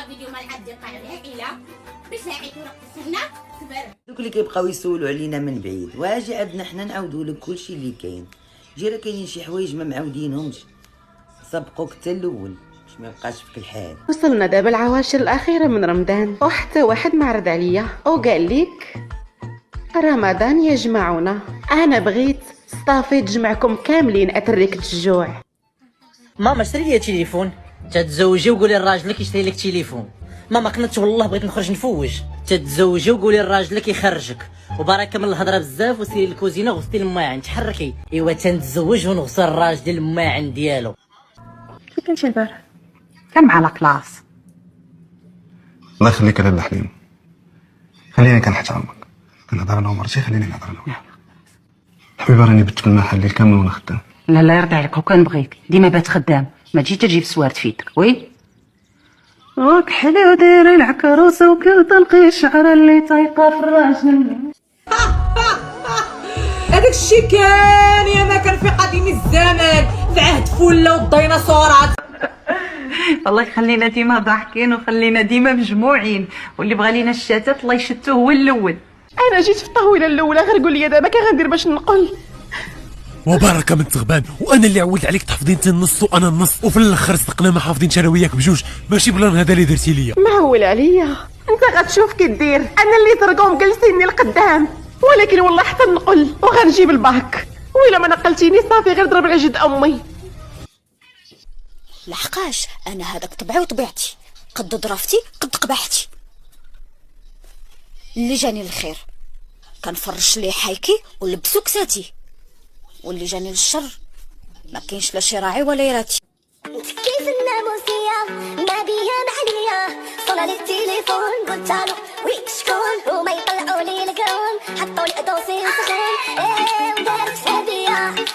فيديو مع الحديقه على العائله باش نعيطوا نقصوا هنا كبر. دوك اللي كيبقاو يسولوا علينا من بعيد، واجي عندنا حنا نعاودوا لك كلشي اللي كاين. جي راه كاينين شي حوايج ما معاودينهمش، سبقوك حتى الاول باش ما يبقاش فيك الحال. وصلنا دابا العواشر الاخيره من رمضان، وحتى واحد ما عرض عليا وقال لك رمضان يجمعنا. انا بغيت صافي تجمعكم كاملين اتركت الجوع. ماما اشتري لي تليفون. تتزوجي وقولي لراجلك يشري لك تليفون. ماما قنت والله بغيت نخرج نفوج. تتزوجي وقولي لراجلك يخرجك. وبركه من الهضره بزاف وسيري للكوزينه وغسلي الماعن تحركي. ايوا تنتزوج ونغسل الراجل الماعن ديالو. كي كنتي البارح؟ كان مع لاكلاس. الله يخليك لاله حليم، خليني كنحترمك، كنهضر انا ومرتي، خليني نهضر انا وياك. حبيبه راني بت في المحل الليل كامل وانا خدام. لا لا يرضي عليك، وكنبغيك ديما بات خدام، ما تجي تجيب سوارت في يدك. وي راك حلو دايره العكروسه وكتلقي الشعره اللي طايقه في الراجل. هذاك الشيء كان يا ما كان في قديم الزمان في عهد فله والديناصورات. الله يخلينا ديما ضاحكين وخلينا ديما مجموعين، واللي بغى لينا الشتات الله يشتو هو الاول. انا جيت في الطاوله الاولى، غير قول لي دابا كي غندير باش نقول. وبركه من تغبان، وانا اللي عولت عليك تحفظين انت النص وانا النص، وفي الاخر صدقنا ما حافظين انا وياك بجوج، ماشي بلان هذا اللي درتي ليا. معول عليا، انت غتشوف كي دير. انا اللي ترقوا مجلسيني القدام، ولكن والله حتى نقول وغنجيب الباك، وإلا ما نقلتيني صافي غير ضرب العجد امي. لحقاش انا هذاك طبعي وطبيعتي، قد ضرفتي قد قبحتي. اللي جاني الخير كنفرش ليه حيكي ولبسو كساتي، واللي جاني للشر ما كاينش لا شي راعي ولا يراتي. كيف الناموسية ما بيا محلية، صنع لي التليفون قلتالو ويك شكون، وما يطلعوا لي الكون حطوا لي دوسي سخون. ودارت هادية